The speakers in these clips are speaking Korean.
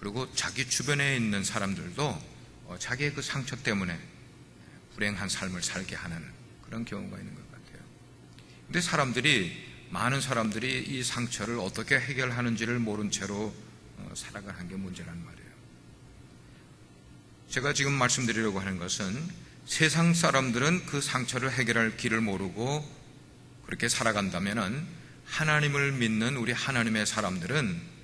그리고 자기 주변에 있는 사람들도 자기의 그 상처 때문에 불행한 삶을 살게 하는 그런 경우가 있는 것 같아요. 근데 많은 사람들이 이 상처를 어떻게 해결하는지를 모른 채로 살아가는 게 문제란 말이에요. 제가 지금 말씀드리려고 하는 것은 세상 사람들은 그 상처를 해결할 길을 모르고 그렇게 살아간다면은 하나님을 믿는 우리 하나님의 사람들은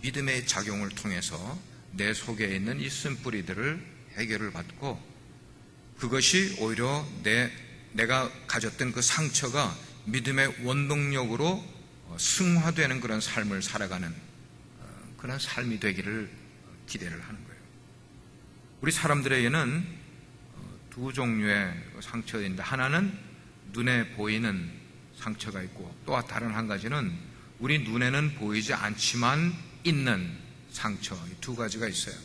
믿음의 작용을 통해서 내 속에 있는 이 쓴뿌리들을 해결을 받고 그것이 오히려 내가 가졌던 그 상처가 믿음의 원동력으로 승화되는 그런 삶을 살아가는 그런 삶이 되기를 기대를 하는 거예요. 우리 사람들에게는 두 종류의 상처인데 하나는 눈에 보이는 상처가 있고 또 다른 한 가지는 우리 눈에는 보이지 않지만 있는 상처, 이 두 가지가 있어요.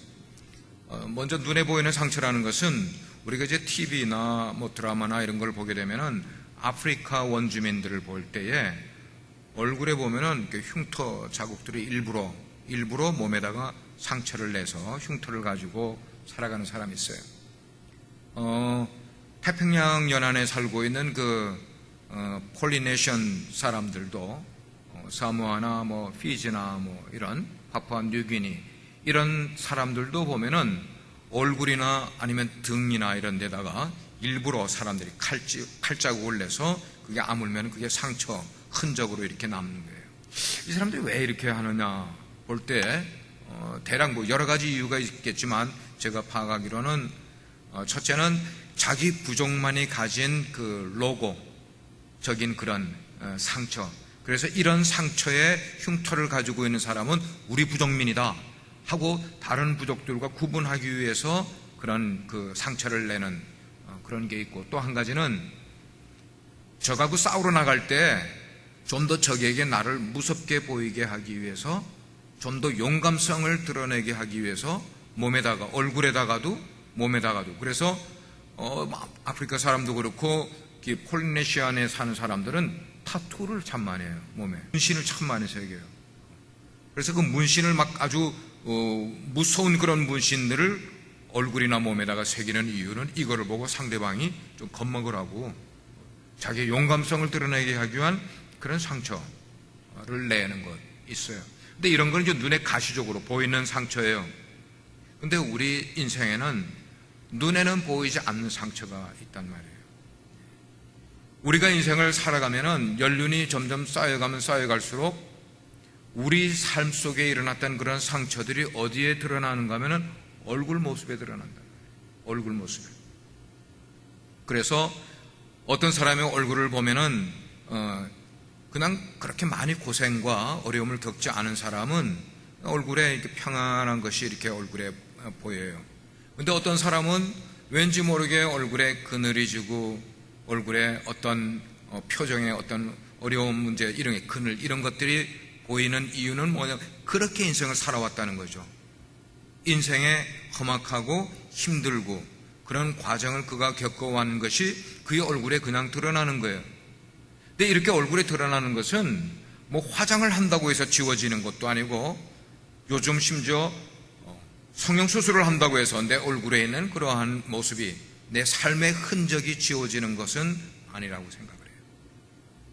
먼저 눈에 보이는 상처라는 것은 우리가 이제 TV나 드라마나 이런 걸 보게 되면은 아프리카 원주민들을 볼 때에 얼굴에 보면은 흉터 자국들이 일부러 몸에다가 상처를 내서 흉터를 가지고 살아가는 사람이 있어요. 태평양 연안에 살고 있는 폴리네시안 사람들도 사모아나 피지나 이런 파푸아 뉴기니 이런 사람들도 보면은 얼굴이나 아니면 등이나 이런 데다가 일부러 사람들이 칼자국을 내서 그게 아물면 그게 상처 흔적으로 이렇게 남는 거예요. 이 사람들이 왜 이렇게 하느냐 볼 때 대략 여러 가지 이유가 있겠지만 제가 파악하기로는 첫째는 자기 부족만이 가진 그 로고적인 그런 상처, 그래서 이런 상처의 흉터를 가지고 있는 사람은 우리 부족민이다 하고 다른 부족들과 구분하기 위해서 그런 그 상처를 내는 그런 게 있고, 또 한 가지는 적하고 싸우러 나갈 때 좀 더 적에게 나를 무섭게 보이게 하기 위해서, 좀 더 용감성을 드러내게 하기 위해서 몸에다가, 얼굴에다가도 몸에다가도, 그래서 아프리카 사람도 그렇고 폴리네시아에 사는 사람들은 타투를 참 많이 해요. 몸에 문신을 참 많이 새겨요. 그래서 그 문신을 막 아주 무서운 그런 문신들을 얼굴이나 몸에다가 새기는 이유는 이거를 보고 상대방이 좀 겁먹으라고, 자기의 용감성을 드러내게 하기 위한 그런 상처를 내는 것 있어요. 근데 이런 건 이제 눈에 가시적으로 보이는 상처예요. 근데 우리 인생에는 눈에는 보이지 않는 상처가 있단 말이에요. 우리가 인생을 살아가면은 연륜이 점점 쌓여가면 쌓여갈수록 우리 삶 속에 일어났던 그런 상처들이 어디에 드러나는가 하면은 얼굴 모습에 드러난다. 얼굴 모습에. 그래서 어떤 사람의 얼굴을 보면은 그냥 그렇게 많이 고생과 어려움을 겪지 않은 사람은 얼굴에 이렇게 평안한 것이 이렇게 얼굴에 보여요. 근데 어떤 사람은 왠지 모르게 얼굴에 그늘이 지고 얼굴에 어떤 표정에 어떤 어려운 문제, 이런 게 그늘, 이런 것들이 보이는 이유는 뭐냐? 그렇게 인생을 살아왔다는 거죠. 인생에 험악하고 힘들고 그런 과정을 그가 겪어왔는 것이 그의 얼굴에 그냥 드러나는 거예요. 근데 이렇게 얼굴에 드러나는 것은 화장을 한다고 해서 지워지는 것도 아니고, 요즘 심지어 성형수술을 한다고 해서 내 얼굴에 있는 그러한 모습이, 내 삶의 흔적이 지워지는 것은 아니라고 생각을 해요.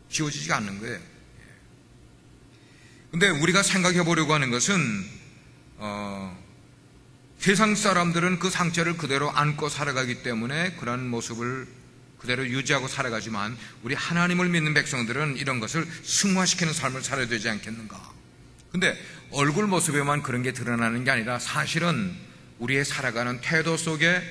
지워지지가 않는 거예요. 근데 우리가 생각해 보려고 하는 것은 세상 사람들은 그 상처를 그대로 안고 살아가기 때문에 그런 모습을 그대로 유지하고 살아가지만, 우리 하나님을 믿는 백성들은 이런 것을 승화시키는 삶을 살아야 되지 않겠는가. 근데 얼굴 모습에만 그런 게 드러나는 게 아니라 사실은 우리의 살아가는 태도 속에,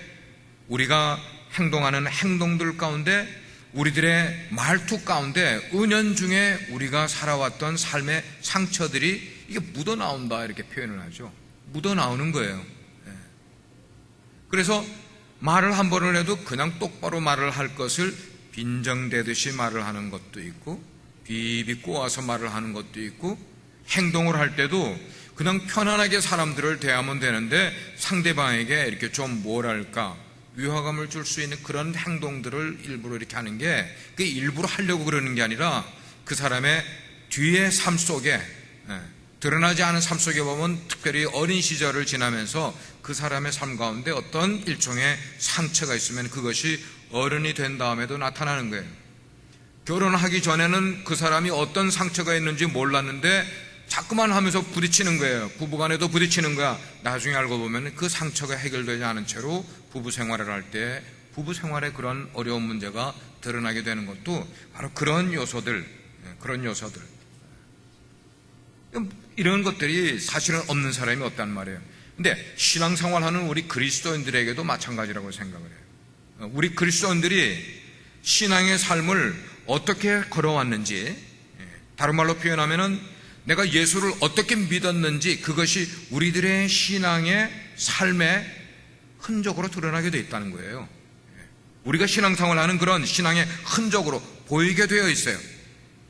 우리가 행동하는 행동들 가운데, 우리들의 말투 가운데 은연중에 우리가 살아왔던 삶의 상처들이 이게 묻어나온다, 이렇게 표현을 하죠. 묻어나오는 거예요. 그래서 말을 한 번을 해도 그냥 똑바로 말을 할 것을 빈정대듯이 말을 하는 것도 있고, 비비 꼬아서 말을 하는 것도 있고, 행동을 할 때도 그냥 편안하게 사람들을 대하면 되는데 상대방에게 이렇게 좀 뭐랄까 위화감을 줄 수 있는 그런 행동들을 일부러 이렇게 하는 게, 그게 일부러 하려고 그러는 게 아니라 그 사람의 뒤의 삶 속에 드러나지 않은 삶 속에 보면 특별히 어린 시절을 지나면서 그 사람의 삶 가운데 어떤 일종의 상처가 있으면 그것이 어른이 된 다음에도 나타나는 거예요. 결혼하기 전에는 그 사람이 어떤 상처가 있는지 몰랐는데 자꾸만 하면서 부딪히는 거예요. 부부간에도 부딪히는 거야. 나중에 알고 보면 그 상처가 해결되지 않은 채로 부부 생활을 할 때 부부 생활에 그런 어려운 문제가 드러나게 되는 것도 바로 그런 요소들. 이런 것들이 사실은 없는 사람이 없단 말이에요. 근데 신앙생활하는 우리 그리스도인들에게도 마찬가지라고 생각을 해요. 우리 그리스도인들이 신앙의 삶을 어떻게 걸어왔는지, 다른 말로 표현하면은 내가 예수를 어떻게 믿었는지 그것이 우리들의 신앙의 삶의 흔적으로 드러나게 되어 있다는 거예요. 우리가 신앙생활하는 그런 신앙의 흔적으로 보이게 되어 있어요.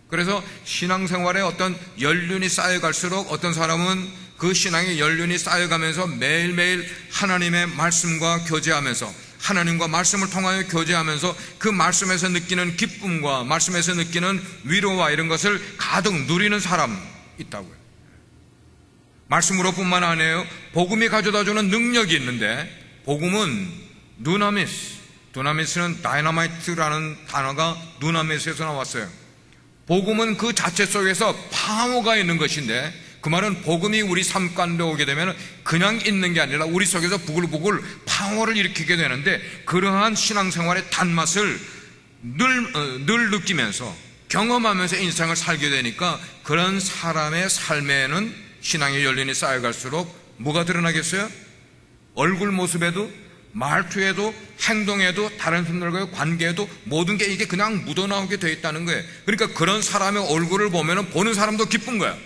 그래서 신앙생활에 어떤 연륜이 쌓여갈수록 어떤 사람은 그 신앙의 연륜이 쌓여가면서 매일매일 하나님의 말씀과 교제하면서 하나님과 말씀을 통하여 교제하면서 그 말씀에서 느끼는 기쁨과 말씀에서 느끼는 위로와 이런 것을 가득 누리는 사람 있다고요. 말씀으로 뿐만 아니에요. 복음이 가져다주는 능력이 있는데 복음은 두나미스는 다이너마이트라는 단어가 두나미스에서 나왔어요. 복음은 그 자체 속에서 파워가 있는 것인데 그 말은 복음이 우리 삶 가운데 오게 되면 그냥 있는 게 아니라 우리 속에서 부글부글 파워를 일으키게 되는데 그러한 신앙생활의 단맛을 늘 느끼면서 경험하면서 인생을 살게 되니까 그런 사람의 삶에는 신앙의 연륜이 쌓여갈수록 뭐가 드러나겠어요? 얼굴 모습에도 말투에도 행동에도 다른 사람들과의 관계에도 모든 게 이게 그냥 묻어나오게 되어 있다는 거예요. 그러니까 그런 사람의 얼굴을 보면 보는 사람도 기쁜 거야.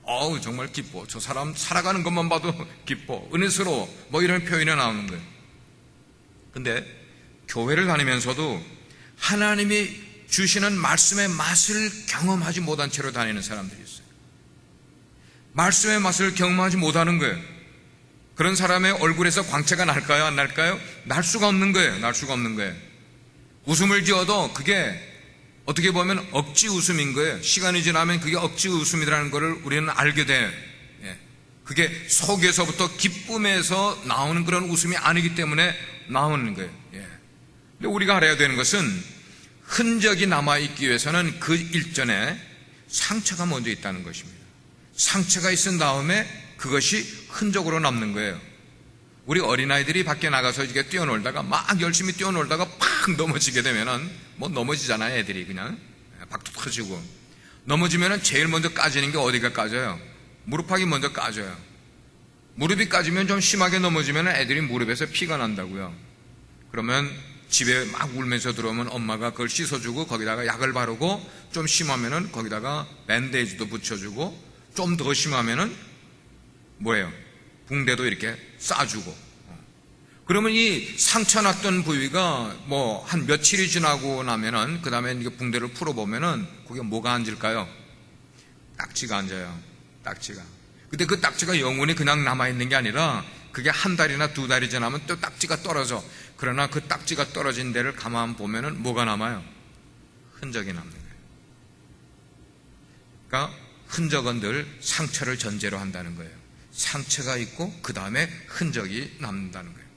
어우 정말 기뻐. 저 사람 살아가는 것만 봐도 기뻐. 은혜스러워. 뭐 이런 표현이 나오는 거예요. 근데 교회를 다니면서도 하나님이 주시는 말씀의 맛을 경험하지 못한 채로 다니는 사람들이 있어요. 말씀의 맛을 경험하지 못하는 거예요. 그런 사람의 얼굴에서 광채가 날까요? 안 날까요? 날 수가 없는 거예요. 날 수가 없는 거예요. 웃음을 지어도 그게 어떻게 보면 억지 웃음인 거예요. 시간이 지나면 그게 억지 웃음이라는 것을 우리는 알게 돼요. 그게 속에서부터 기쁨에서 나오는 그런 웃음이 아니기 때문에 나오는 거예요. 근데 우리가 알아야 되는 것은 흔적이 남아있기 위해서는 그 일전에 상처가 먼저 있다는 것입니다. 상처가 있은 다음에 그것이 흔적으로 남는 거예요. 우리 어린아이들이 밖에 나가서 이렇게 뛰어놀다가 막 열심히 뛰어놀다가 팍 넘어지게 되면은 뭐 넘어지잖아요. 애들이 그냥 박도 터지고 넘어지면은 제일 먼저 까지는 게 어디가 까져요? 무릎팍이 먼저 까져요. 무릎이 까지면 좀 심하게 넘어지면은 애들이 무릎에서 피가 난다고요. 그러면 집에 막 울면서 들어오면 엄마가 그걸 씻어주고 거기다가 약을 바르고 좀 심하면은 거기다가 밴데이지도 붙여주고 좀 더 심하면은 뭐예요? 붕대도 이렇게 싸주고. 그러면 이 상처 났던 부위가 뭐 한 며칠이 지나고 나면은 그 다음에 붕대를 풀어보면은 거기에 뭐가 앉을까요? 딱지가 앉아요. 딱지가. 근데 그 딱지가 영원히 그냥 남아있는 게 아니라 그게 한 달이나 두 달이 지나면 또 딱지가 떨어져. 그러나 그 딱지가 떨어진 데를 가만 보면은 뭐가 남아요? 흔적이 남는 거예요. 그러니까 흔적은 늘 상처를 전제로 한다는 거예요. 상처가 있고 그 다음에 흔적이 남는다는 거예요.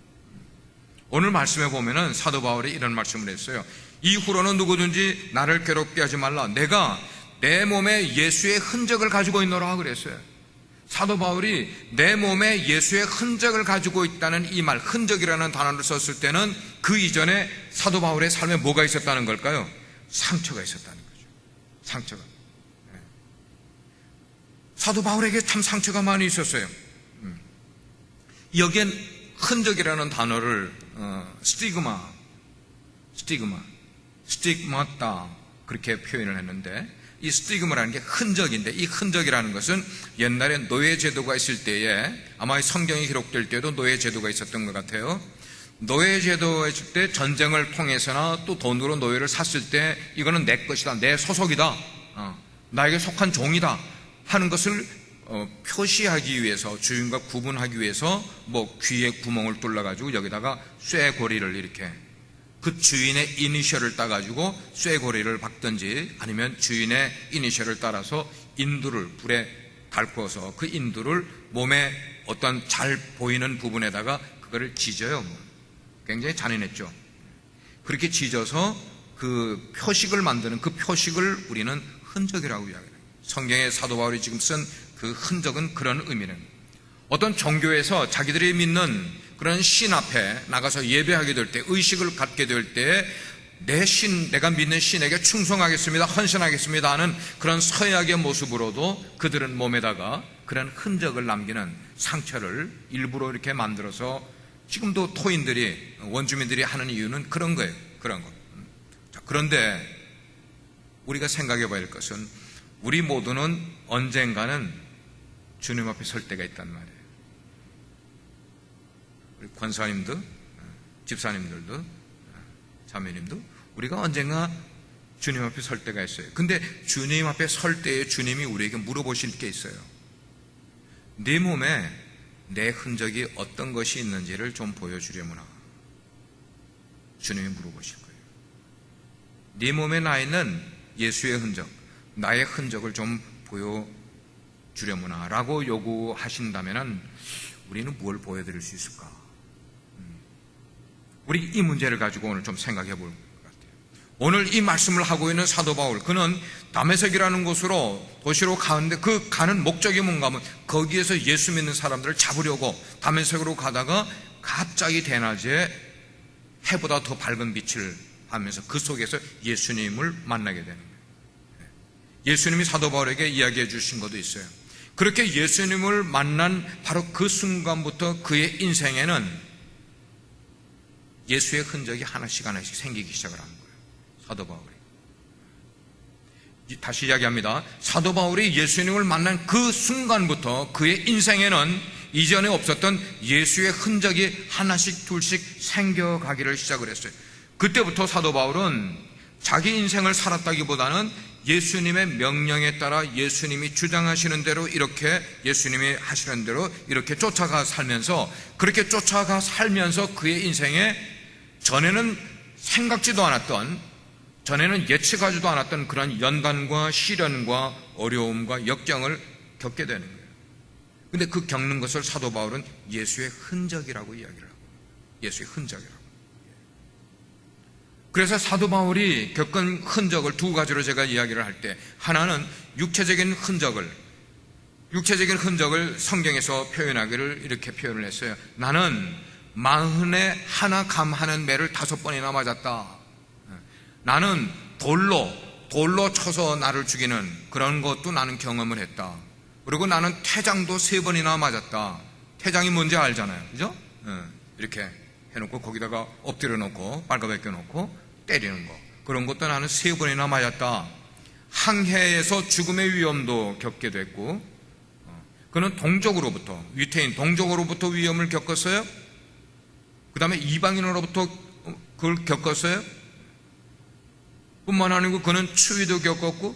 오늘 말씀에 보면은 사도 바울이 이런 말씀을 했어요. 이후로는 누구든지 나를 괴롭게 하지 말라. 내가 내 몸에 예수의 흔적을 가지고 있노라 그랬어요. 사도 바울이 내 몸에 예수의 흔적을 가지고 있다는 이 말, 흔적이라는 단어를 썼을 때는 그 이전에 사도 바울의 삶에 뭐가 있었다는 걸까요? 상처가 있었다는 거죠. 상처가. 사도 바울에게 참 상처가 많이 있었어요. 여기엔 흔적이라는 단어를 스티그마다 그렇게 표현을 했는데 이 스티그마라는 게 흔적인데 이 흔적이라는 것은 옛날에 노예제도가 있을 때에 아마 성경이 기록될 때도 노예제도가 있었던 것 같아요. 노예제도가 있을 때 전쟁을 통해서나 또 돈으로 노예를 샀을 때 이거는 내 것이다, 내 소속이다, 나에게 속한 종이다 하는 것을 표시하기 위해서, 주인과 구분하기 위해서 뭐 귀에 구멍을 뚫어가지고 여기다가 쇠고리를 이렇게 그 주인의 이니셜을 따가지고 쇠고리를 박든지 아니면 주인의 이니셜을 따라서 인두를 불에 달구어서 그 인두를 몸에 어떤 잘 보이는 부분에다가 그거를 지져요. 굉장히 잔인했죠. 그렇게 지져서 그 표식을 만드는 그 표식을 우리는 흔적이라고 이야기해요. 성경에 사도 바울이 지금 쓴 그 흔적은 그런 의미는, 어떤 종교에서 자기들이 믿는 그런 신 앞에 나가서 예배하게 될 때, 의식을 갖게 될 때 내가 믿는 신에게 충성하겠습니다, 헌신하겠습니다 하는 그런 서약의 모습으로도 그들은 몸에다가 그런 흔적을 남기는 상처를 일부러 이렇게 만들어서 지금도 토인들이, 원주민들이 하는 이유는 그런 거예요. 그런 것. 그런데 우리가 생각해 봐야 할 것은, 우리 모두는 언젠가는 주님 앞에 설 때가 있단 말이에요. 우리 권사님도, 집사님들도, 자매님도 우리가 언젠가 주님 앞에 설 때가 있어요. 근데 주님 앞에 설 때에 주님이 우리에게 물어보실 게 있어요. 네 몸에 내 흔적이 어떤 것이 있는지를 좀 보여주려무나. 주님이 물어보실 거예요. 네 몸에 나 있는 예수의 흔적, 나의 흔적을 좀 보여주려무나 라고 요구하신다면 우리는 뭘 보여드릴 수 있을까? 우리 이 문제를 가지고 오늘 좀 생각해 볼 것 같아요. 오늘 이 말씀을 하고 있는 사도 바울, 그는 다메섹이라는 곳으로, 도시로 가는데 그 가는 목적이 뭔가 하면 거기에서 예수 믿는 사람들을 잡으려고 다메섹으로 가다가 갑자기 대낮에 해보다 더 밝은 빛을 하면서 그 속에서 예수님을 만나게 되는 거예요. 예수님이 사도 바울에게 이야기해 주신 것도 있어요. 그렇게 예수님을 만난 바로 그 순간부터 그의 인생에는 예수의 흔적이 하나씩 생기기 시작을 하는 거예요. 사도 바울이. 다시 이야기합니다. 사도 바울이 예수님을 만난 그 순간부터 그의 인생에는 이전에 없었던 예수의 흔적이 하나씩 둘씩 생겨가기를 시작을 했어요. 그때부터 사도 바울은 자기 인생을 살았다기보다는 예수님의 명령에 따라 예수님이 주장하시는 대로, 이렇게 예수님이 하시는 대로 이렇게 쫓아가 살면서, 그렇게 쫓아가 살면서 그의 인생에 전에는 생각지도 않았던, 전에는 예측하지도 않았던 그런 연단과 시련과 어려움과 역경을 겪게 되는 거예요. 근데 그 겪는 것을 사도 바울은 예수의 흔적이라고 이야기를 하고, 예수의 흔적이라고. 그래서 사도 바울이 겪은 흔적을 두 가지로 제가 이야기를 할 때, 하나는 육체적인 흔적을 성경에서 표현하기를 이렇게 표현을 했어요. 나는 41 감하는 매를 5번이나 맞았다. 나는 돌로 쳐서 나를 죽이는 그런 것도 나는 경험을 했다. 그리고 나는 태장도 3번이나 맞았다. 태장이 뭔지 알잖아요. 그죠? 이렇게 해놓고 거기다가 엎드려 놓고 빨가벗겨 놓고 때리는 거, 그런 것도 나는 3번이나 맞았다. 항해에서 죽음의 위험도 겪게 됐고, 그는 동족으로부터, 유태인 동족으로부터 위험을 겪었어요. 그 다음에 이방인으로부터 그걸 겪었어요. 뿐만 아니고 그는 추위도 겪었고,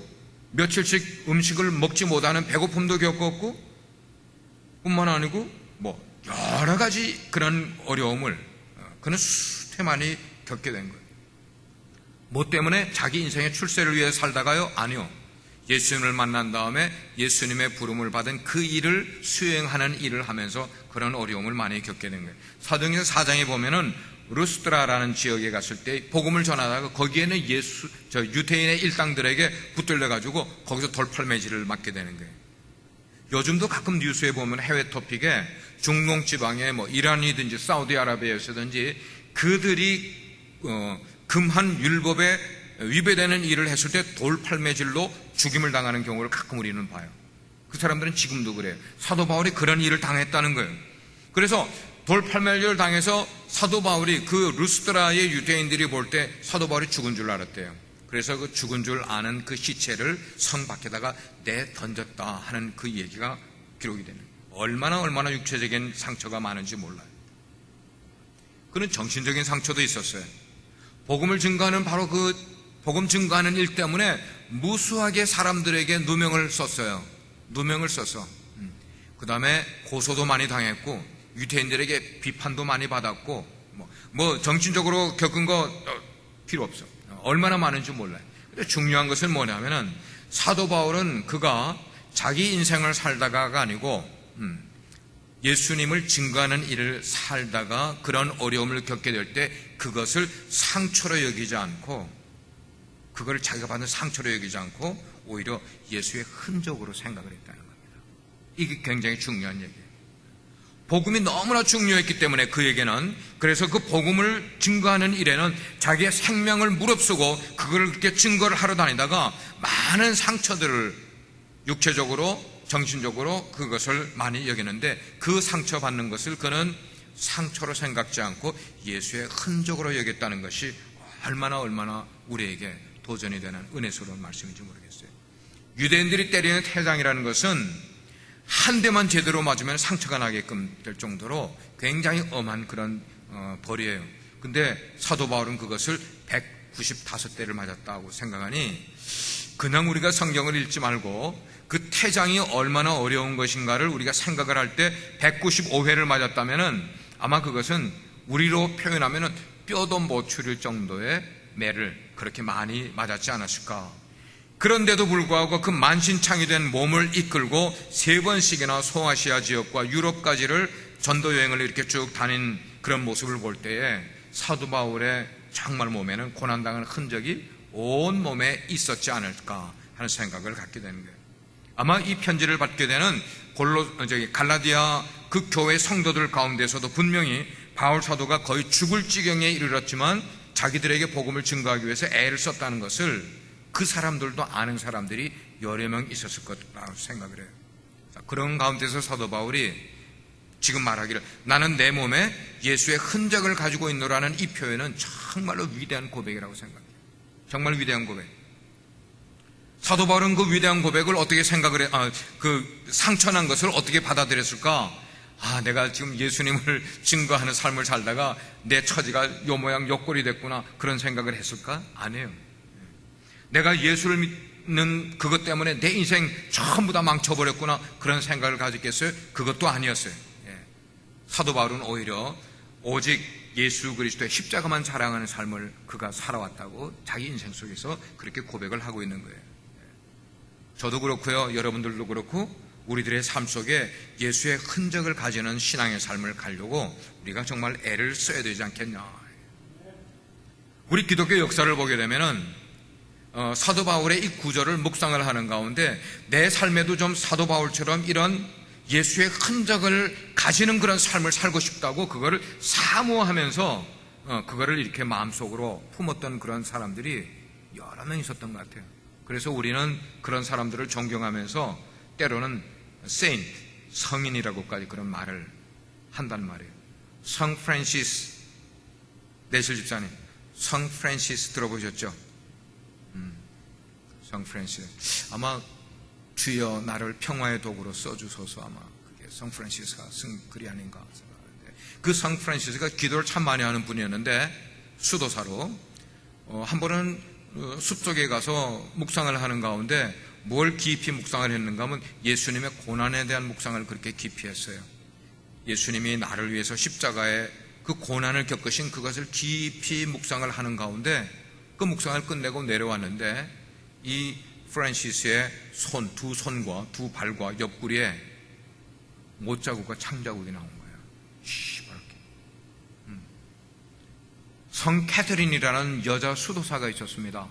며칠씩 음식을 먹지 못하는 배고픔도 겪었고, 뿐만 아니고 여러 가지 그런 어려움을 그는 수태 많이 겪게 된 거예요. 뭐 때문에? 자기 인생의 출세를 위해 살다가요? 아니요. 예수님을 만난 다음에 예수님의 부름을 받은 그 일을 수행하는 일을 하면서 그런 어려움을 많이 겪게 된 거예요. 사도행전 4장에 보면은 루스드라라는 지역에 갔을 때 복음을 전하다가 거기에는 유태인의 일당들에게 붙들려가지고 거기서 돌팔매질을 맞게 되는 거예요. 요즘도 가끔 뉴스에 보면 해외 토픽에 중동 지방에 이란이든지 사우디아라비아에서든지 그들이 금한 율법에 위배되는 일을 했을 때 돌팔매질로 죽임을 당하는 경우를 가끔 우리는 봐요. 그 사람들은 지금도 그래요. 사도 바울이 그런 일을 당했다는 거예요. 그래서 돌팔매질을 당해서 사도 바울이 그 루스드라의 유대인들이 볼 때 사도 바울이 죽은 줄 알았대요. 그래서 그 죽은 줄 아는 그 시체를 성 밖에다가 내던졌다 하는 그 얘기가 기록이 되는 거예요. 얼마나 육체적인 상처가 많은지 몰라요. 그는 정신적인 상처도 있었어요. 복음을 증거하는 바로 그 복음 증거하는 일 때문에 무수하게 사람들에게 누명을 썼어요. 누명을 써서. 그 다음에 고소도 많이 당했고, 유태인들에게 비판도 많이 받았고, 정신적으로 겪은 거 필요 없어. 얼마나 많은지 몰라요. 근데 중요한 것은 뭐냐면은 사도 바울은 그가 자기 인생을 살다가가 아니고 예수님을 증거하는 일을 살다가 그런 어려움을 겪게 될 때 그것을 상처로 여기지 않고, 그걸 자기가 받는 상처로 여기지 않고 오히려 예수의 흔적으로 생각을 했다는 겁니다. 이게 굉장히 중요한 얘기예요. 복음이 너무나 중요했기 때문에 그에게는, 그래서 그 복음을 증거하는 일에는 자기의 생명을 무릅쓰고 그걸 그렇게 증거를 하러 다니다가 많은 상처들을 육체적으로 정신적으로 그것을 많이 여기는데, 그 상처받는 것을 그는 상처로 생각지 않고 예수의 흔적으로 여겼다는 것이 얼마나 우리에게 도전이 되는 은혜스러운 말씀인지 모르겠어요. 유대인들이 때리는 태장이라는 것은 한 대만 제대로 맞으면 상처가 나게끔 될 정도로 굉장히 엄한 그런 벌이에요. 근데 사도 바울은 그것을 195대를 맞았다고 생각하니, 그냥 우리가 성경을 읽지 말고 그 태장이 얼마나 어려운 것인가를 우리가 생각을 할 때 195회를 맞았다면은 아마 그것은 우리로 표현하면은 뼈도 못 추릴 정도의 매를 그렇게 많이 맞았지 않았을까. 그런데도 불구하고 그 만신창이 된 몸을 이끌고 3번씩이나 소아시아 지역과 유럽까지를 전도 여행을 이렇게 쭉 다닌 그런 모습을 볼 때에 사도 바울의 정말 몸에는 고난당한 흔적이 온 몸에 있었지 않을까 하는 생각을 갖게 되는 거예요. 아마 이 편지를 받게 되는 갈라디아 그 교회 성도들 가운데서도 분명히 바울 사도가 거의 죽을 지경에 이르렀지만 자기들에게 복음을 증거하기 위해서 애를 썼다는 것을 그 사람들도 아는 사람들이 여러 명 있었을 거라고 생각을 해요. 그런 가운데서 사도 바울이 지금 말하기를 나는 내 몸에 예수의 흔적을 가지고 있노라는 이 표현은 정말로 위대한 고백이라고 생각해요. 정말 위대한 고백. 사도 바울은 그 위대한 고백을 어떻게 생각을 해, 그 상처난 것을 어떻게 받아들였을까? 내가 지금 예수님을 증거하는 삶을 살다가 내 처지가 요 모양 요 꼴이 됐구나, 그런 생각을 했을까? 아니에요. 내가 예수를 믿는 그것 때문에 내 인생 전부 다 망쳐버렸구나, 그런 생각을 가졌겠어요? 그것도 아니었어요. 사도 바울은 오히려 오직 예수 그리스도의 십자가만 자랑하는 삶을 그가 살아왔다고 자기 인생 속에서 그렇게 고백을 하고 있는 거예요. 저도 그렇고요, 여러분들도 그렇고 우리들의 삶 속에 예수의 흔적을 가지는 신앙의 삶을 가려고 우리가 정말 애를 써야 되지 않겠냐. 우리 기독교 역사를 보게 되면은 사도 바울의 이 구절을 묵상을 하는 가운데 내 삶에도 좀 사도 바울처럼 이런 예수의 흔적을 가지는 그런 삶을 살고 싶다고 그거를 사모하면서 그거를 이렇게 마음속으로 품었던 그런 사람들이 여러 명 있었던 것 같아요. 그래서 우리는 그런 사람들을 존경하면서 때로는 세인트, 성인이라고까지 그런 말을 한단 말이에요. 성 프란시스, 내실 집사님, 성 프란시스 들어보셨죠? 성 프란시스. 아마 주여 나를 평화의 도구로 써주소서, 아마 그게 성 프란시스가 쓴 글이 아닌가 생각하는데, 그 성 프란시스가 기도를 참 많이 하는 분이었는데 수도사로 한 번은 숲속에 가서 묵상을 하는 가운데 뭘 깊이 묵상을 했는가 하면 예수님의 고난에 대한 묵상을 그렇게 깊이 했어요. 예수님이 나를 위해서 십자가에 그 고난을 겪으신 그것을 깊이 묵상을 하는 가운데 그 묵상을 끝내고 내려왔는데 이 프란시스의 두 손과 두 발과 옆구리에 못자국과 창자국이 나온 거예요. 성 캐서린이라는 여자 수도사가 있었습니다.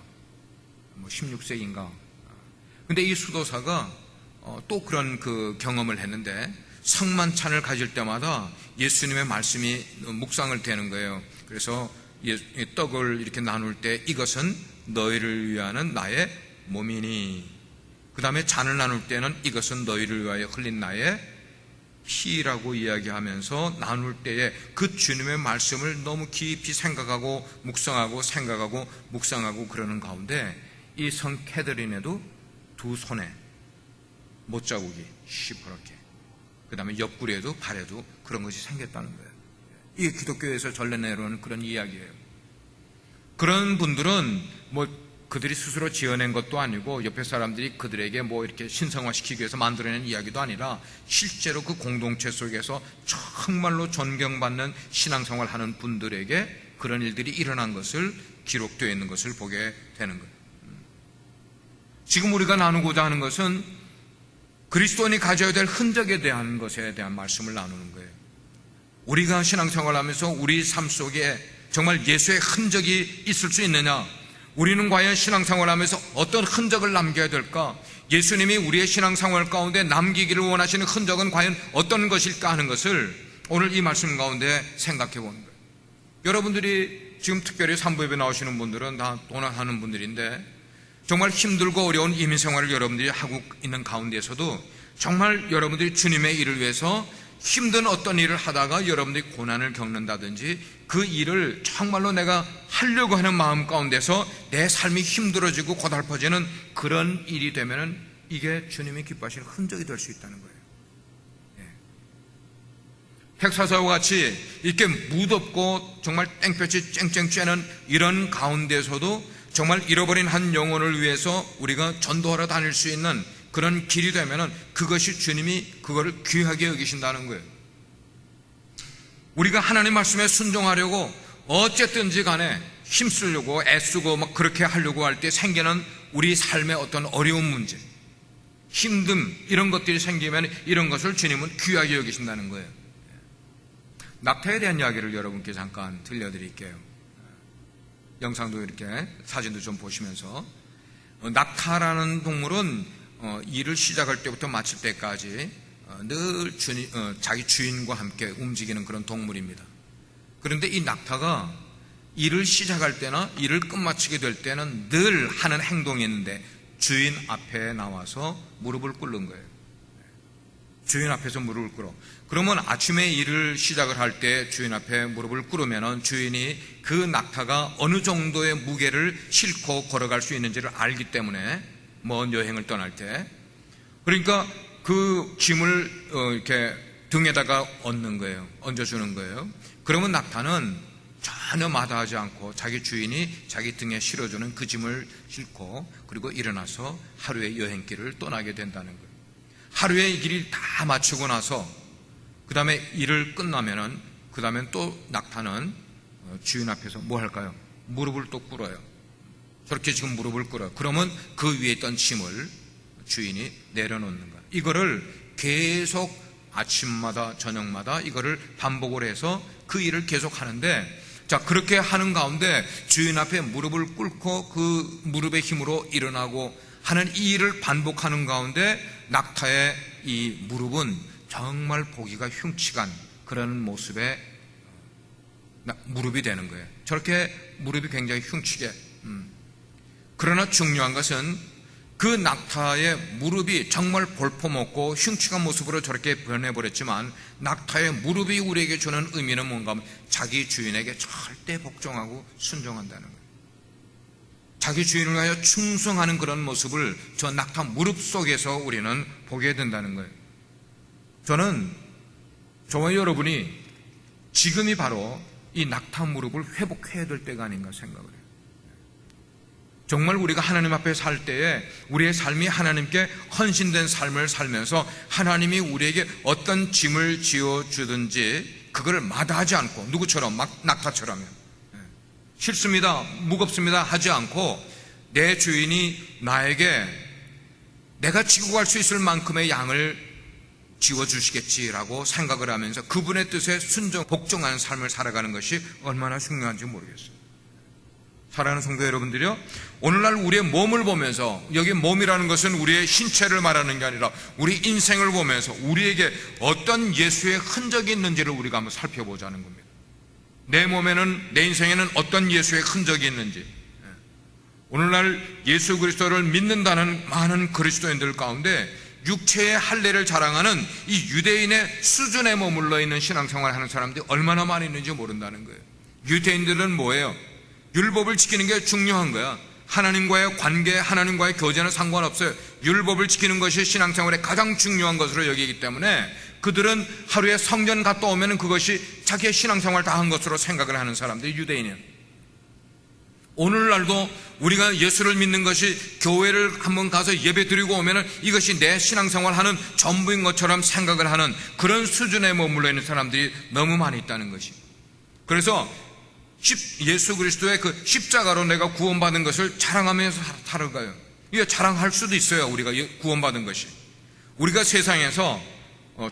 16세기인가. 근데 이 수도사가 또 그런 그 경험을 했는데 성만찬을 가질 때마다 예수님의 말씀이 묵상을 되는 거예요. 그래서 떡을 이렇게 나눌 때 이것은 너희를 위하는 나의 몸이니, 그 다음에 잔을 나눌 때는 이것은 너희를 위하여 흘린 나의 피라고 이야기하면서 나눌 때에 그 주님의 말씀을 너무 깊이 생각하고 묵상하고 생각하고 묵상하고 그러는 가운데 이 성 캐서린에도 두 손에 못자국이 시퍼렇게, 그 다음에 옆구리에도 발에도 그런 것이 생겼다는 거예요. 이게 기독교에서 전래 내려오는 그런 이야기예요. 그런 분들은 그들이 스스로 지어낸 것도 아니고 옆에 사람들이 그들에게 이렇게 신성화시키기 위해서 만들어낸 이야기도 아니라 실제로 그 공동체 속에서 정말로 존경받는 신앙생활을 하는 분들에게 그런 일들이 일어난 것을 기록되어 있는 것을 보게 되는 거예요. 지금 우리가 나누고자 하는 것은 그리스도인이 가져야 될 흔적에 대한 것에 대한 말씀을 나누는 거예요. 우리가 신앙생활하면서 우리 삶 속에 정말 예수의 흔적이 있을 수 있느냐? 우리는 과연 신앙생활하면서 어떤 흔적을 남겨야 될까? 예수님이 우리의 신앙생활 가운데 남기기를 원하시는 흔적은 과연 어떤 것일까 하는 것을 오늘 이 말씀 가운데 생각해 보는 거예요. 여러분들이 지금 특별히 산부예배 나오시는 분들은 다 도난하는 분들인데 정말 힘들고 어려운 이민생활을 여러분들이 하고 있는 가운데서도 정말 여러분들이 주님의 일을 위해서 힘든 어떤 일을 하다가 여러분들이 고난을 겪는다든지 그 일을 정말로 내가 하려고 하는 마음 가운데서 내 삶이 힘들어지고 고달퍼지는 그런 일이 되면은 이게 주님이 기뻐하시는 흔적이 될 수 있다는 거예요. 텍사스와 같이 이렇게 무덥고 정말 땡볕이 쨍쨍 쬐는 이런 가운데서도 정말 잃어버린 한 영혼을 위해서 우리가 전도하러 다닐 수 있는 그런 길이 되면은 그것이 주님이 그거를 귀하게 여기신다는 거예요. 우리가 하나님 말씀에 순종하려고 어쨌든지 간에 힘쓰려고 애쓰고 막 그렇게 하려고 할 때 생기는 우리 삶의 어떤 어려운 문제, 힘듦 이런 것들이 생기면 이런 것을 주님은 귀하게 여기신다는 거예요. 낙타에 대한 이야기를 여러분께 잠깐 들려드릴게요. 영상도 이렇게 사진도 좀 보시면서 낙타라는 동물은 일을 시작할 때부터 마칠 때까지 늘 자기 주인과 함께 움직이는 그런 동물입니다. 그런데 이 낙타가 일을 시작할 때나 일을 끝마치게 될 때는 늘 하는 행동이 있는데 주인 앞에 나와서 무릎을 꿇는 거예요. 주인 앞에서 무릎을 꿇어. 그러면 아침에 일을 시작을 할 때 주인 앞에 무릎을 꿇으면 주인이 그 낙타가 어느 정도의 무게를 싣고 걸어갈 수 있는지를 알기 때문에 먼 여행을 떠날 때 그러니까 그 짐을 이렇게 등에다가 얹는 거예요. 얹어주는 거예요. 그러면 낙타는 전혀 마다하지 않고 자기 주인이 자기 등에 실어주는 그 짐을 싣고 그리고 일어나서 하루의 여행길을 떠나게 된다는 거예요. 하루의 길을 다 마치고 나서 그 다음에 일을 끝나면은 그 다음엔 또 낙타는 주인 앞에서 뭐 할까요? 무릎을 또 꿇어요. 저렇게 지금 무릎을 꿇어요. 그러면 그 위에 있던 짐을 주인이 내려놓는 거예요. 이거를 계속 아침마다 저녁마다 이거를 반복을 해서 그 일을 계속 하는데 자 그렇게 하는 가운데 주인 앞에 무릎을 꿇고 그 무릎의 힘으로 일어나고 하는 이 일을 반복하는 가운데 낙타의 이 무릎은 정말 보기가 흉측한 그런 모습의 무릎이 되는 거예요. 저렇게 무릎이 굉장히 흉측해. 그러나 중요한 것은 그 낙타의 무릎이 정말 볼품없고 흉측한 모습으로 저렇게 변해버렸지만 낙타의 무릎이 우리에게 주는 의미는 뭔가 하면 자기 주인에게 절대 복종하고 순종한다는 거예요. 자기 주인을 위하여 충성하는 그런 모습을 저 낙타 무릎 속에서 우리는 보게 된다는 거예요. 저는 저와 여러분이 지금이 바로 이 낙타 무릎을 회복해야 될 때가 아닌가 생각을 해요. 정말 우리가 하나님 앞에 살 때에 우리의 삶이 하나님께 헌신된 삶을 살면서 하나님이 우리에게 어떤 짐을 지어주든지 그걸 마다하지 않고 누구처럼 낙타처럼요. 싫습니다, 무겁습니다 하지 않고 내 주인이 나에게 내가 지고 갈 수 있을 만큼의 양을 지워주시겠지라고 생각을 하면서 그분의 뜻에 복종하는 삶을 살아가는 것이 얼마나 중요한지 모르겠어요. 사랑하는 성도 여러분들이요, 오늘날 우리의 몸을 보면서, 여기 몸이라는 것은 우리의 신체를 말하는 게 아니라 우리 인생을 보면서 우리에게 어떤 예수의 흔적이 있는지를 우리가 한번 살펴보자는 겁니다. 내 몸에는, 내 인생에는 어떤 예수의 흔적이 있는지. 오늘날 예수 그리스도를 믿는다는 많은 그리스도인들 가운데 육체의 할례를 자랑하는 이 유대인의 수준에 머물러 있는 신앙생활을 하는 사람들이 얼마나 많이 있는지 모른다는 거예요. 유대인들은 뭐예요? 율법을 지키는 게 중요한 거야. 하나님과의 관계, 하나님과의 교제는 상관없어요. 율법을 지키는 것이 신앙생활의 가장 중요한 것으로 여기기 때문에 그들은 하루에 성전 갔다 오면 그것이 자기의 신앙생활 다 한 것으로 생각을 하는 사람들이 유대인이에요. 오늘날도 우리가 예수를 믿는 것이 교회를 한번 가서 예배 드리고 오면 이것이 내 신앙생활 하는 전부인 것처럼 생각을 하는 그런 수준에 머물러 있는 사람들이 너무 많이 있다는 것이. 그래서 예수 그리스도의 그 십자가로 내가 구원받은 것을 자랑하면서 살아가요. 이게 자랑할 수도 있어요. 우리가 구원받은 것이. 우리가 세상에서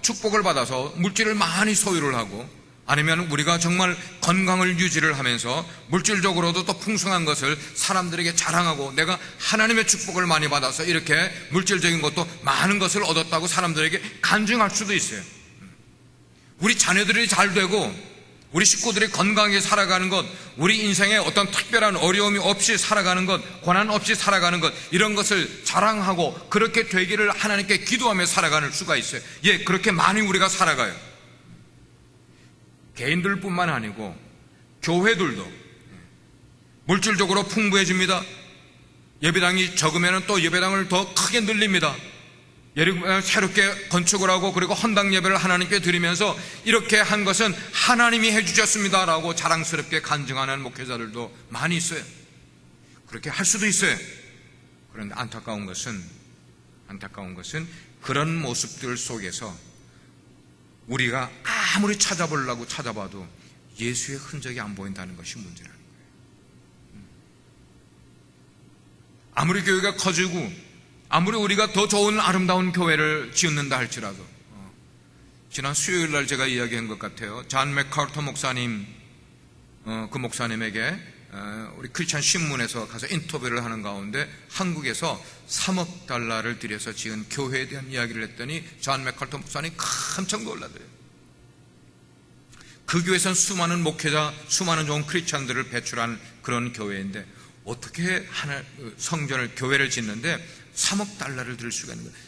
축복을 받아서 물질을 많이 소유를 하고, 아니면 우리가 정말 건강을 유지를 하면서 물질적으로도 또 풍성한 것을 사람들에게 자랑하고, 내가 하나님의 축복을 많이 받아서 이렇게 물질적인 것도 많은 것을 얻었다고 사람들에게 간증할 수도 있어요. 우리 자녀들이 잘 되고 우리 식구들이 건강하게 살아가는 것, 우리 인생에 어떤 특별한 어려움이 없이 살아가는 것, 고난 없이 살아가는 것, 이런 것을 자랑하고 그렇게 되기를 하나님께 기도하며 살아가는 수가 있어요. 예, 그렇게 많이 우리가 살아가요. 개인들뿐만 아니고 교회들도 물질적으로 풍부해집니다. 예배당이 적으면 또 예배당을 더 크게 늘립니다. 새롭게 건축을 하고, 그리고 헌당 예배를 하나님께 드리면서 이렇게 한 것은 하나님이 해주셨습니다 라고 자랑스럽게 간증하는 목회자들도 많이 있어요. 그렇게 할 수도 있어요. 그런데 안타까운 것은 그런 모습들 속에서 우리가 아무리 찾아보려고 찾아봐도 예수의 흔적이 안 보인다는 것이 문제라는 거예요. 아무리 교회가 커지고 아무리 우리가 더 좋은 아름다운 교회를 지었는다 할지라도, 지난 수요일 날 제가 이야기한 것 같아요. 존 맥카터 목사님, 그 목사님에게 우리 크리스찬 신문에서 가서 인터뷰를 하는 가운데 한국에서 3억 달러를 들여서 지은 교회에 대한 이야기를 했더니 존 맥카터 목사님 깜짝 놀라더래요. 그 교회에서는 수많은 목회자, 수많은 좋은 크리스찬들을 배출한 그런 교회인데 어떻게 성전을, 교회를 짓는데 3억 달러를 들일 수가 있는 거예요.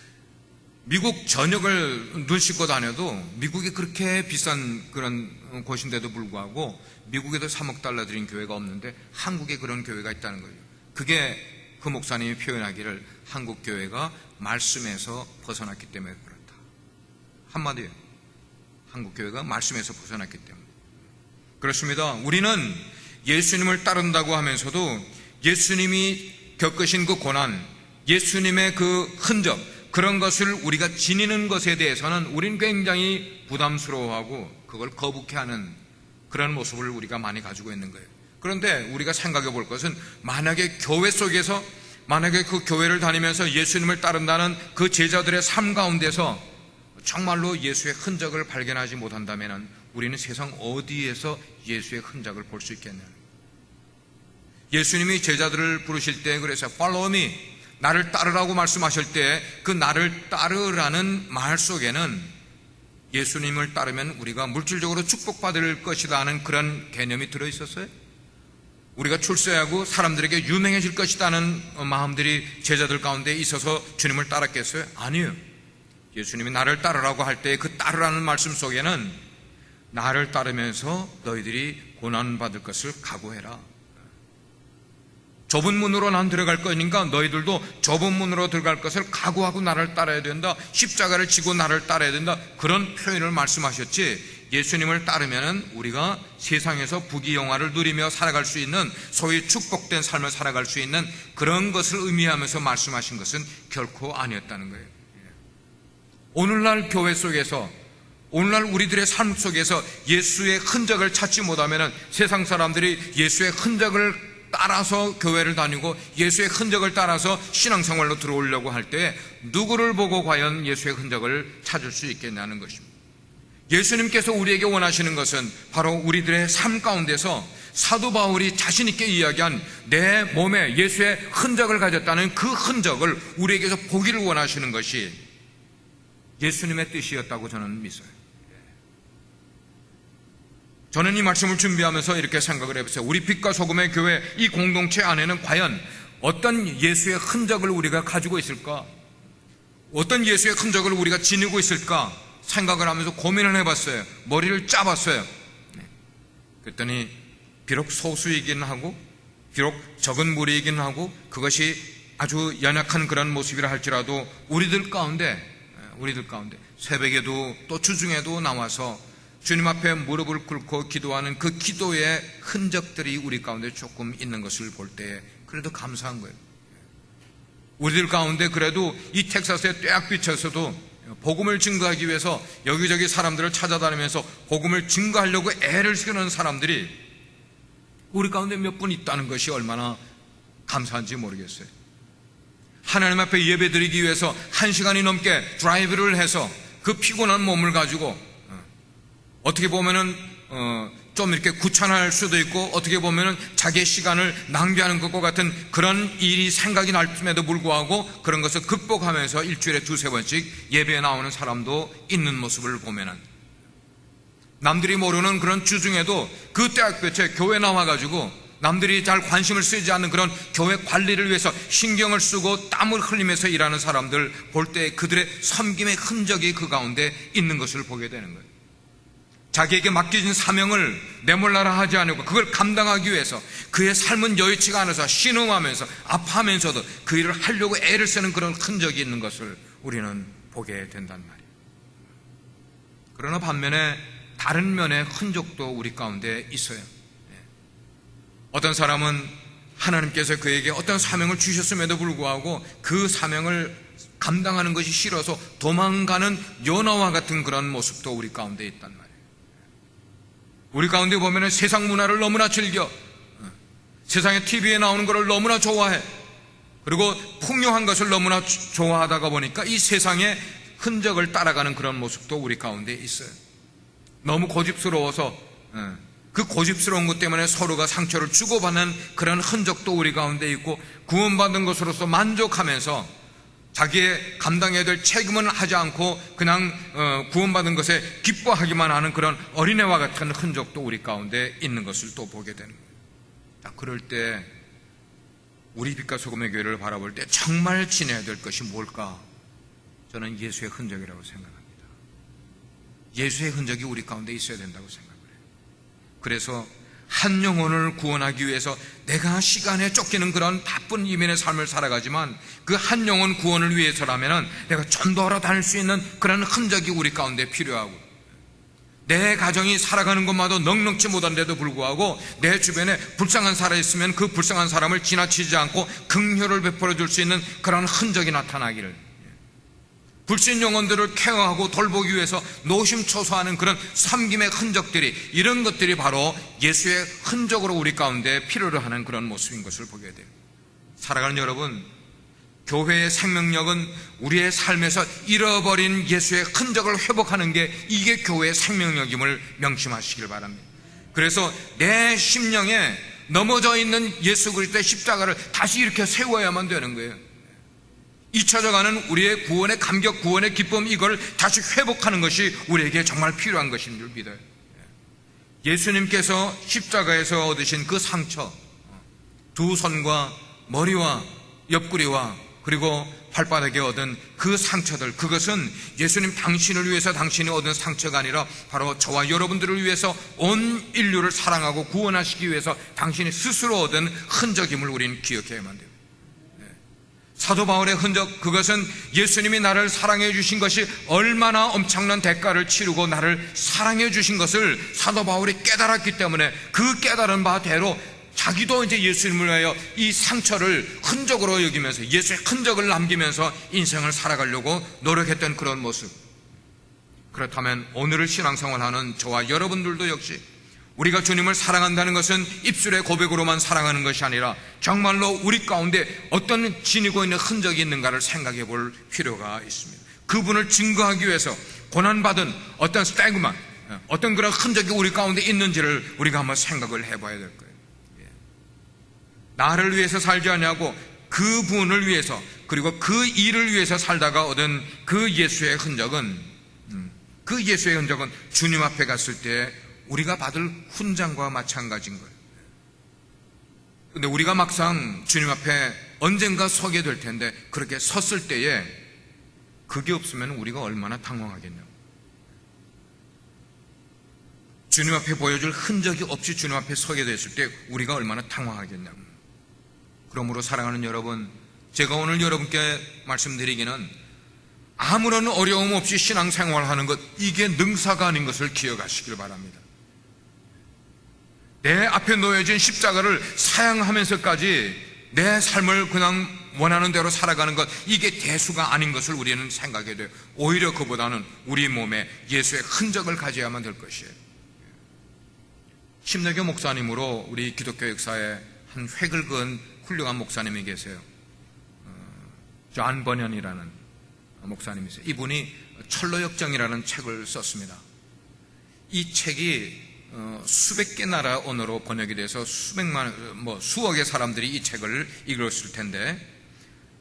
미국 전역을 눈 씻고 다녀도 미국이 그렇게 비싼 그런 곳인데도 불구하고 미국에도 3억 달러 들인 교회가 없는데 한국에 그런 교회가 있다는 거예요. 그게 그 목사님이 표현하기를 한국 교회가 말씀에서 벗어났기 때문에 그렇다. 한마디예요. 한국 교회가 말씀에서 벗어났기 때문에. 그렇습니다. 우리는 예수님을 따른다고 하면서도 예수님이 겪으신 그 고난, 예수님의 그 흔적, 그런 것을 우리가 지니는 것에 대해서는 우린 굉장히 부담스러워하고 그걸 거북해하는 그런 모습을 우리가 많이 가지고 있는 거예요. 그런데 우리가 생각해 볼 것은, 만약에 교회 속에서, 만약에 그 교회를 다니면서 예수님을 따른다는 그 제자들의 삶 가운데서 정말로 예수의 흔적을 발견하지 못한다면 우리는 세상 어디에서 예수의 흔적을 볼 수 있겠냐는 거예요. 예수님이 제자들을 부르실 때 그래서 Follow me, 나를 따르라고 말씀하실 때 그 나를 따르라는 말 속에는 예수님을 따르면 우리가 물질적으로 축복받을 것이다 하는 그런 개념이 들어있었어요. 우리가 출세하고 사람들에게 유명해질 것이라는 마음들이 제자들 가운데 있어서 주님을 따랐겠어요? 아니에요. 예수님이 나를 따르라고 할 때 그 따르라는 말씀 속에는 나를 따르면서 너희들이 고난받을 것을 각오해라. 좁은 문으로 난 들어갈 거니까 너희들도 좁은 문으로 들어갈 것을 각오하고 나를 따라야 된다. 십자가를 지고 나를 따라야 된다. 그런 표현을 말씀하셨지, 예수님을 따르면 우리가 세상에서 부귀영화를 누리며 살아갈 수 있는, 소위 축복된 삶을 살아갈 수 있는 그런 것을 의미하면서 말씀하신 것은 결코 아니었다는 거예요. 오늘날 교회 속에서, 오늘날 우리들의 삶 속에서 예수의 흔적을 찾지 못하면 세상 사람들이 예수의 흔적을 따라서 교회를 다니고 예수의 흔적을 따라서 신앙생활로 들어오려고 할 때 누구를 보고 과연 예수의 흔적을 찾을 수 있겠냐는 것입니다. 예수님께서 우리에게 원하시는 것은 바로 우리들의 삶 가운데서 사도 바울이 자신 있게 이야기한 내 몸에 예수의 흔적을 가졌다는 그 흔적을 우리에게서 보기를 원하시는 것이 예수님의 뜻이었다고 저는 믿어요. 저는 이 말씀을 준비하면서 이렇게 생각을 해봤어요. 우리 빛과 소금의 교회, 이 공동체 안에는 과연 어떤 예수의 흔적을 우리가 가지고 있을까? 어떤 예수의 흔적을 우리가 지니고 있을까? 생각을 하면서 고민을 해봤어요. 머리를 짜봤어요. 그랬더니 비록 소수이긴 하고 비록 적은 무리이긴 하고 그것이 아주 연약한 그런 모습이라 할지라도 우리들 가운데 새벽에도 또 주중에도 나와서 주님 앞에 무릎을 꿇고 기도하는 그 기도의 흔적들이 우리 가운데 조금 있는 것을 볼 때 그래도 감사한 거예요. 우리들 가운데 그래도 이 텍사스의 떼약빛에서도 복음을 증거하기 위해서 여기저기 사람들을 찾아다니면서 복음을 증거하려고 애를 쓰는 사람들이 우리 가운데 몇 분 있다는 것이 얼마나 감사한지 모르겠어요. 하나님 앞에 예배드리기 위해서 1시간이 넘게 드라이브를 해서 그 피곤한 몸을 가지고 어떻게 보면은 좀 이렇게 구찬할 수도 있고 어떻게 보면은 자기의 시간을 낭비하는 것과 같은 그런 일이 생각이 날쯤에도 불구하고 그런 것을 극복하면서 일주일에 2-3번씩 예배에 나오는 사람도 있는 모습을 보면은 남들이 모르는 그런 주중에도 그 때학볕에 교회 나와가지고 남들이 잘 관심을 쓰지 않는 그런 교회 관리를 위해서 신경을 쓰고 땀을 흘리면서 일하는 사람들 볼 때 그들의 섬김의 흔적이 그 가운데 있는 것을 보게 되는 거예요. 자기에게 맡겨진 사명을 내몰라라 하지 않고 그걸 감당하기 위해서 그의 삶은 여의치가 않아서 신음하면서 아파하면서도 그 일을 하려고 애를 쓰는 그런 흔적이 있는 것을 우리는 보게 된단 말이에요. 그러나 반면에 다른 면의 흔적도 우리 가운데 있어요. 어떤 사람은 하나님께서 그에게 어떤 사명을 주셨음에도 불구하고 그 사명을 감당하는 것이 싫어서 도망가는 요나와 같은 그런 모습도 우리 가운데 있단 말이에요. 우리 가운데 보면 세상 문화를 너무나 즐겨 세상의 TV에 나오는 것을 너무나 좋아해 그리고 풍요한 것을 너무나 좋아하다가 보니까 이 세상의 흔적을 따라가는 그런 모습도 우리 가운데 있어요. 너무 고집스러워서 그 고집스러운 것 때문에 서로가 상처를 주고받는 그런 흔적도 우리 가운데 있고 구원받은 것으로서 만족하면서 자기의 감당해야 될 책임은 하지 않고 그냥 구원받은 것에 기뻐하기만 하는 그런 어린애와 같은 흔적도 우리 가운데 있는 것을 또 보게 되는 거예요. 자, 그럴 때 우리 빛과 소금의 교회를 바라볼 때 정말 지내야 될 것이 뭘까? 저는 예수의 흔적이라고 생각합니다. 예수의 흔적이 우리 가운데 있어야 된다고 생각합니다. 그래서 한 영혼을 구원하기 위해서 내가 시간에 쫓기는 그런 바쁜 이민의 삶을 살아가지만 그 한 영혼 구원을 위해서라면 내가 좀 돌아다닐 수 있는 그런 흔적이 우리 가운데 필요하고 내 가정이 살아가는 것마다 넉넉지 못한데도 불구하고 내 주변에 불쌍한 사람이 있으면 그 불쌍한 사람을 지나치지 않고 긍휼을 베풀어 줄 수 있는 그런 흔적이 나타나기를 불신 영혼들을 케어하고 돌보기 위해서 노심초사하는 그런 섬김의 흔적들이 이런 것들이 바로 예수의 흔적으로 우리 가운데 필요로 하는 그런 모습인 것을 보게 돼요. 사랑하는 여러분, 교회의 생명력은 우리의 삶에서 잃어버린 예수의 흔적을 회복하는 게 이게 교회의 생명력임을 명심하시길 바랍니다. 그래서 내 심령에 넘어져 있는 예수 그리스도의 십자가를 다시 이렇게 세워야만 되는 거예요. 잊혀져가는 우리의 구원의 감격, 구원의 기쁨 이걸 다시 회복하는 것이 우리에게 정말 필요한 것인 줄 믿어요. 예수님께서 십자가에서 얻으신 그 상처, 두 손과 머리와 옆구리와 그리고 발바닥에 얻은 그 상처들, 그것은 예수님 당신을 위해서 당신이 얻은 상처가 아니라 바로 저와 여러분들을 위해서 온 인류를 사랑하고 구원하시기 위해서 당신이 스스로 얻은 흔적임을 우리는 기억해야만 돼요. 사도 바울의 흔적, 그것은 예수님이 나를 사랑해 주신 것이 얼마나 엄청난 대가를 치르고 나를 사랑해 주신 것을 사도 바울이 깨달았기 때문에 그 깨달은 바대로 자기도 이제 예수님을 위하여 이 상처를 흔적으로 여기면서 예수의 흔적을 남기면서 인생을 살아가려고 노력했던 그런 모습. 그렇다면 오늘을 신앙생활하는 저와 여러분들도 역시 우리가 주님을 사랑한다는 것은 입술의 고백으로만 사랑하는 것이 아니라 정말로 우리 가운데 어떤 지니고 있는 흔적이 있는가를 생각해 볼 필요가 있습니다. 그분을 증거하기 위해서 고난받은 어떤 스태그만, 어떤 그런 흔적이 우리 가운데 있는지를 우리가 한번 생각을 해봐야 될 거예요. 나를 위해서 살지 않냐고 그분을 위해서 그리고 그 일을 위해서 살다가 얻은 그 예수의 흔적은 주님 앞에 갔을 때 우리가 받을 훈장과 마찬가지인 거예요. 근데 우리가 막상 주님 앞에 언젠가 서게 될 텐데 그렇게 섰을 때에 그게 없으면 우리가 얼마나 당황하겠냐고. 주님 앞에 보여줄 흔적이 없이 주님 앞에 서게 됐을 때 우리가 얼마나 당황하겠냐고. 그러므로 사랑하는 여러분, 제가 오늘 여러분께 말씀드리기는 아무런 어려움 없이 신앙생활하는 것, 이게 능사가 아닌 것을 기억하시길 바랍니다. 내 앞에 놓여진 십자가를 사양하면서까지 내 삶을 그냥 원하는 대로 살아가는 것, 이게 대수가 아닌 것을 우리는 생각해야 돼요. 오히려 그보다는 우리 몸에 예수의 흔적을 가져야만 될 것이에요. 심내교 목사님으로 우리 기독교 역사에 한 획을 그은 훌륭한 목사님이 계세요. 존 버년이라는 목사님이 있어요. 이분이 철로역정이라는 책을 썼습니다. 이 책이 수백 개 나라 언어로 번역이 돼서 수억의 사람들이 이 책을 읽었을 텐데,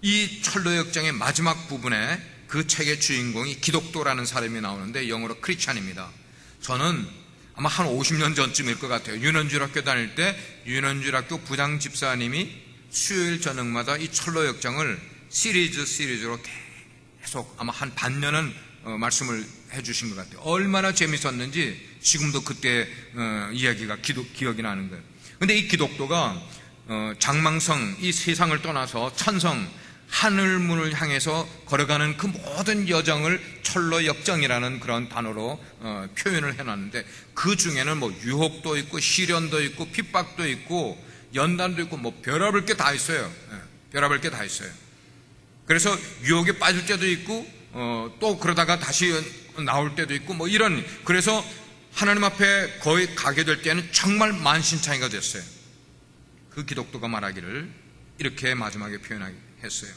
이 철로역정의 마지막 부분에 그 책의 주인공이 기독도라는 사람이 나오는데 영어로 크리스찬입니다. 저는 아마 한 50년 전쯤일 것 같아요. 윤원주일학교 다닐 때 윤원주일학교 부장 집사님이 수요일 저녁마다 이 철로역정을 시리즈로 계속 아마 한 반년은 말씀을 해주신 것 같아요. 얼마나 재밌었는지 지금도 그때 이야기가 기억이 나는 거예요. 근데 이 기독도가 장망성, 이 세상을 떠나서 천성, 하늘문을 향해서 걸어가는 그 모든 여정을 철로역정이라는 그런 단어로 표현을 해놨는데, 그 중에는 뭐 유혹도 있고 시련도 있고 핍박도 있고 연단도 있고 뭐 별의별 게 다 있어요. 별의별 게 다 있어요. 그래서 유혹에 빠질 때도 있고 또 그러다가 다시 나올 때도 있고 뭐 이런, 그래서 하나님 앞에 거의 가게 될 때는 정말 만신창이가 됐어요. 그 기독도가 말하기를 이렇게 마지막에 표현했어요.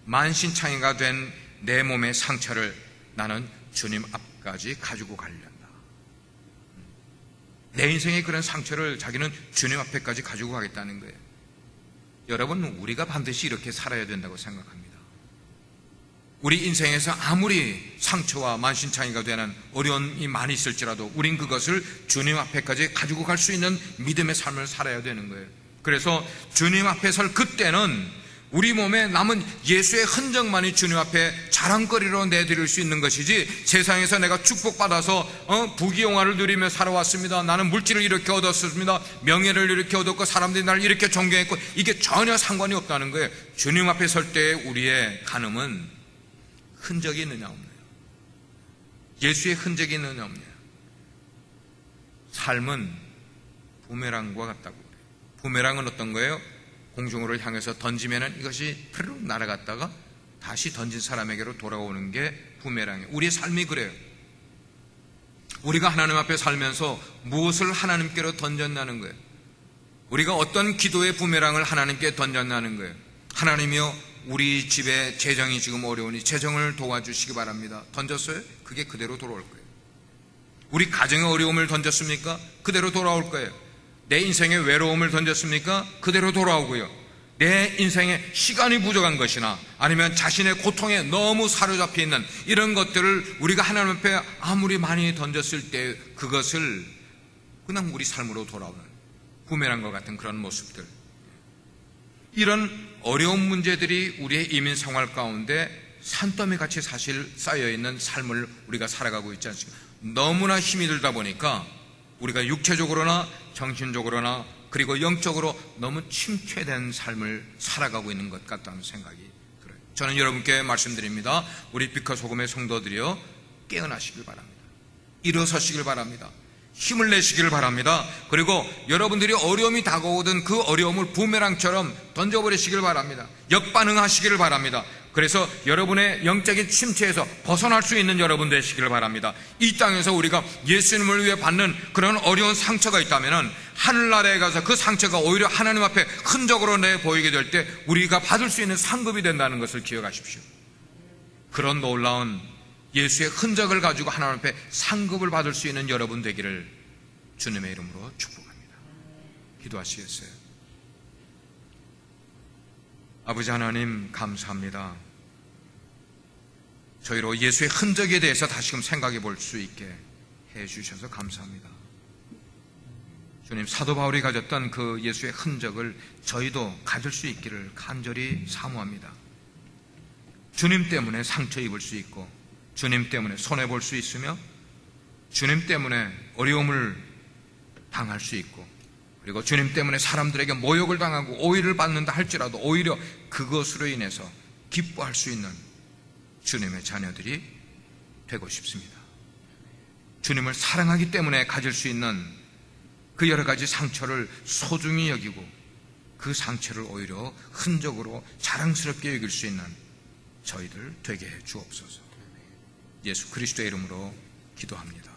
만신창이가 된 내 몸의 상처를 나는 주님 앞까지 가지고 가려한다. 내 인생의 그런 상처를 자기는 주님 앞에까지 가지고 가겠다는 거예요. 여러분, 우리가 반드시 이렇게 살아야 된다고 생각합니다. 우리 인생에서 아무리 상처와 만신창이가 되는 어려움이 많이 있을지라도 우린 그것을 주님 앞에까지 가지고 갈 수 있는 믿음의 삶을 살아야 되는 거예요. 그래서 주님 앞에 설 그때는 우리 몸에 남은 예수의 흔적만이 주님 앞에 자랑거리로 내드릴 수 있는 것이지, 세상에서 내가 축복받아서 부귀영화를 누리며 살아왔습니다, 나는 물질을 이렇게 얻었습니다, 명예를 이렇게 얻었고 사람들이 나를 이렇게 존경했고, 이게 전혀 상관이 없다는 거예요. 주님 앞에 설 때 우리의 간음은 흔적이 있느냐 없느냐, 예수의 흔적이 있느냐 없느냐. 삶은 부메랑과 같다고 그래요. 부메랑은 어떤 거예요? 공중으로 향해서 던지면은 이것이 푸르륵 날아갔다가 다시 던진 사람에게로 돌아오는 게 부메랑이에요. 우리의 삶이 그래요. 우리가 하나님 앞에 살면서 무엇을 하나님께로 던졌냐는 거예요. 우리가 어떤 기도의 부메랑을 하나님께 던졌냐는 거예요. 하나님이여, 우리 집에 재정이 지금 어려우니 재정을 도와주시기 바랍니다. 던졌어요? 그게 그대로 돌아올 거예요. 우리 가정의 어려움을 던졌습니까? 그대로 돌아올 거예요. 내 인생에 외로움을 던졌습니까? 그대로 돌아오고요. 내 인생에 시간이 부족한 것이나 아니면 자신의 고통에 너무 사로잡혀 있는 이런 것들을 우리가 하나님 앞에 아무리 많이 던졌을 때 그것을 그냥 우리 삶으로 돌아오는 부메랑과 같은 그런 모습들, 이런 어려운 문제들이 우리의 이민 생활 가운데 산더미같이 사실 쌓여있는 삶을 우리가 살아가고 있지 않습니까? 너무나 힘이 들다 보니까 우리가 육체적으로나 정신적으로나 그리고 영적으로 너무 침체된 삶을 살아가고 있는 것 같다는 생각이 들어요. 저는 여러분께 말씀드립니다. 우리 빛과소금의 성도들이여, 깨어나시길 바랍니다. 일어서시길 바랍니다. 힘을 내시길 바랍니다. 그리고 여러분들이 어려움이 다가오던 그 어려움을 부메랑처럼 던져버리시길 바랍니다. 역반응하시기를 바랍니다. 그래서 여러분의 영적인 침체에서 벗어날 수 있는 여러분 되시길 바랍니다. 이 땅에서 우리가 예수님을 위해 받는 그런 어려운 상처가 있다면 하늘나라에 가서 그 상처가 오히려 하나님 앞에 흔적으로 내 보이게 될 때 우리가 받을 수 있는 상급이 된다는 것을 기억하십시오. 그런 놀라운 예수의 흔적을 가지고 하나님 앞에 상급을 받을 수 있는 여러분 되기를 주님의 이름으로 축복합니다. 기도하시겠어요? 아버지 하나님, 감사합니다. 저희로 예수의 흔적에 대해서 다시금 생각해 볼 수 있게 해 주셔서 감사합니다. 주님, 사도 바울이 가졌던 그 예수의 흔적을 저희도 가질 수 있기를 간절히 사모합니다. 주님 때문에 상처 입을 수 있고, 주님 때문에 손해볼 수 있으며, 주님 때문에 어려움을 당할 수 있고, 그리고 주님 때문에 사람들에게 모욕을 당하고 오해를 받는다 할지라도 오히려 그것으로 인해서 기뻐할 수 있는 주님의 자녀들이 되고 싶습니다. 주님을 사랑하기 때문에 가질 수 있는 그 여러 가지 상처를 소중히 여기고 그 상처를 오히려 흔적으로 자랑스럽게 여길 수 있는 저희들 되게 해 주옵소서. 예수 그리스도의 이름으로 기도합니다.